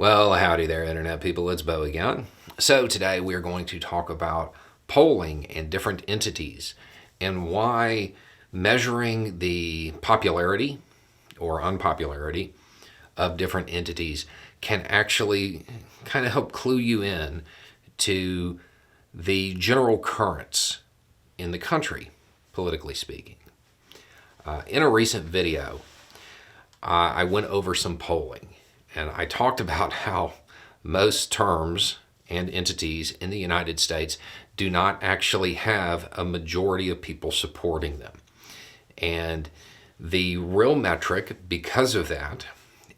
Well, howdy there, Internet people. It's Bo again. So, today we are going to talk about polling and different entities and why measuring the popularity or unpopularity of different entities can actually kind of help clue you in to the general currents in the country, politically speaking. In a recent video, I went over some polling. And I talked about how most terms and entities in the United States do not actually have a majority of people supporting them. And the real metric, because of that,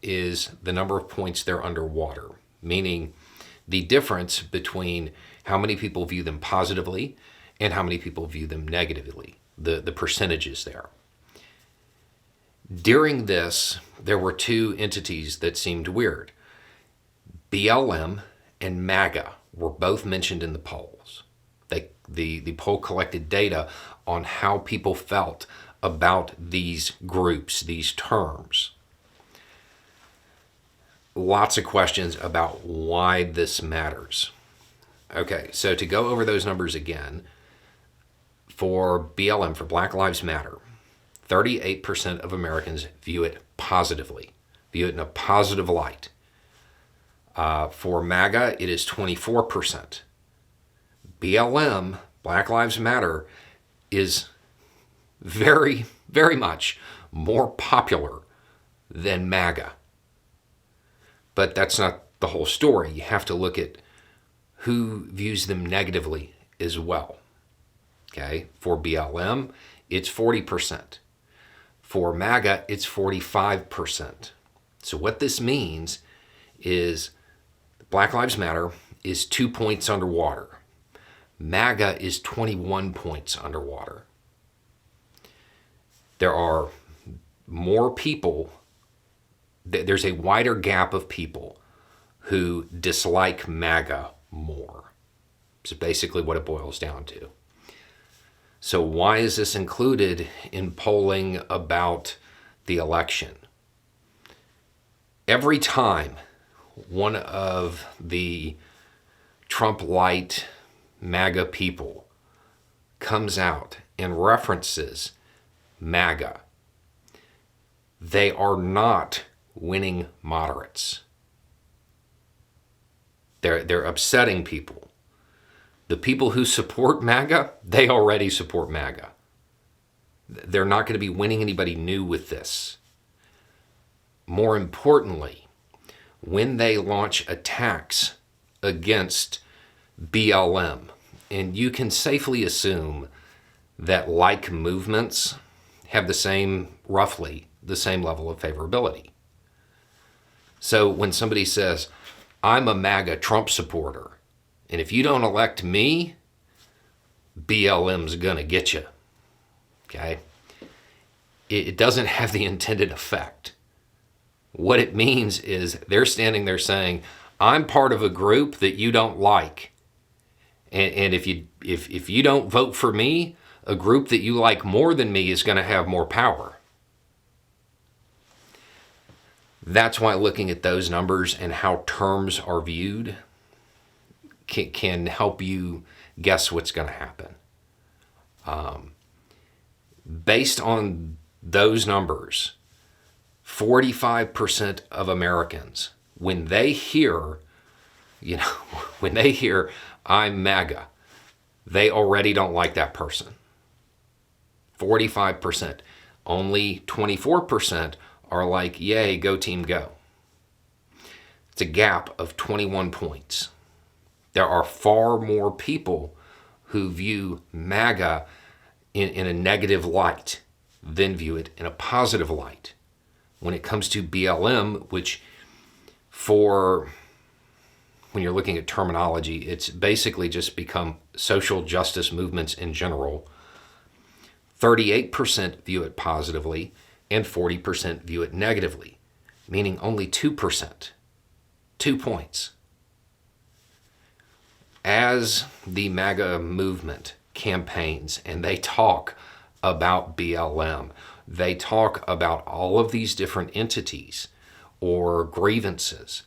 is the number of points they're underwater, meaning the difference between how many people view them positively and how many people view them negatively, the percentages there. During this, there were two entities that seemed weird. BLM and MAGA were both mentioned in the polls. The poll collected data on how people felt about these groups, these terms. Lots of questions about why this matters. Okay, so to go over those numbers again, for BLM, for Black Lives Matter, 38% of Americans view it positively, view it in a positive light. For MAGA, it is 24%. BLM, Black Lives Matter, is very, very much more popular than MAGA. But that's not the whole story. You have to look at who views them negatively as well. Okay, for BLM, it's 40%. For MAGA, it's 45%. So what this means is Black Lives Matter is 2 points underwater. MAGA is 21 points underwater. There are more people, there's a wider gap of people who dislike MAGA more. So basically what it boils down to. So why is this included in polling about the election? Every time one of the Trump-light MAGA people comes out and references MAGA, they are not winning moderates. They're upsetting people. The people who support MAGA, they already support MAGA. They're not going to be winning anybody new with this. More importantly, when they launch attacks against BLM, and you can safely assume that like movements have roughly the same level of favorability. So when somebody says, I'm a MAGA Trump supporter, and if you don't elect me, BLM's going to get you. Okay? It doesn't have the intended effect. What it means is they're standing there saying, I'm part of a group that you don't like. And if you don't vote for me, a group that you like more than me is going to have more power. That's why looking at those numbers and how terms are viewed can help you guess what's going to happen. Based on those numbers, 45% of Americans, when they hear I'm MAGA, they already don't like that person. 45%. Only 24% are like, yay, go team, go. It's a gap of 21 points. There are far more people who view MAGA in a negative light than view it in a positive light. When it comes to BLM, which when you're looking at terminology, it's basically just become social justice movements in general. 38% view it positively and 40% view it negatively, meaning only 2%. 2 points. As the MAGA movement campaigns and they talk about BLM, they talk about all of these different entities or grievances,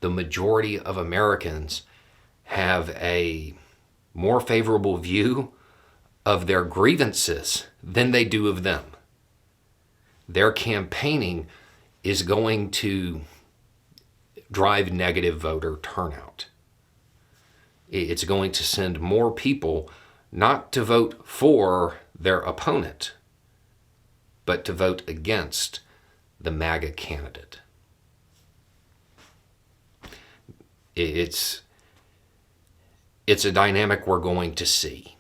the majority of Americans have a more favorable view of their grievances than they do of them. Their campaigning is going to drive negative voter turnout. It's going to send more people not to vote for their opponent, but to vote against the MAGA candidate. It's a dynamic we're going to see.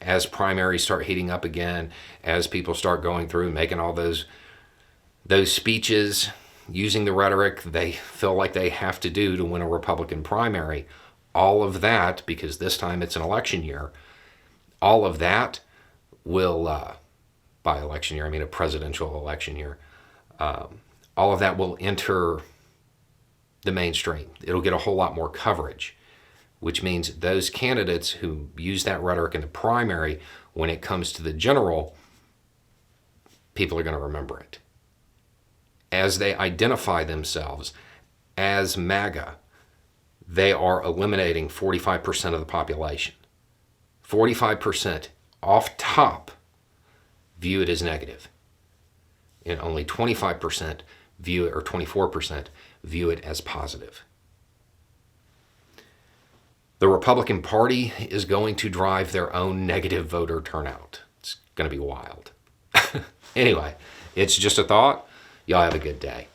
As primaries start heating up again, as people start going through making all those speeches, using the rhetoric they feel like they have to do to win a Republican primary, all of that, because this time it's an election year, all of that will, by election year, I mean a presidential election year, all of that will enter the mainstream. It'll get a whole lot more coverage, which means those candidates who use that rhetoric in the primary, when it comes to the general, people are going to remember it. As they identify themselves as MAGA, they are eliminating 45% of the population. 45% off top view it as negative, and only 25% view it, or 24% view it as positive. The Republican Party is going to drive their own negative voter turnout. It's going to be wild. Anyway, it's just a thought. Y'all have a good day.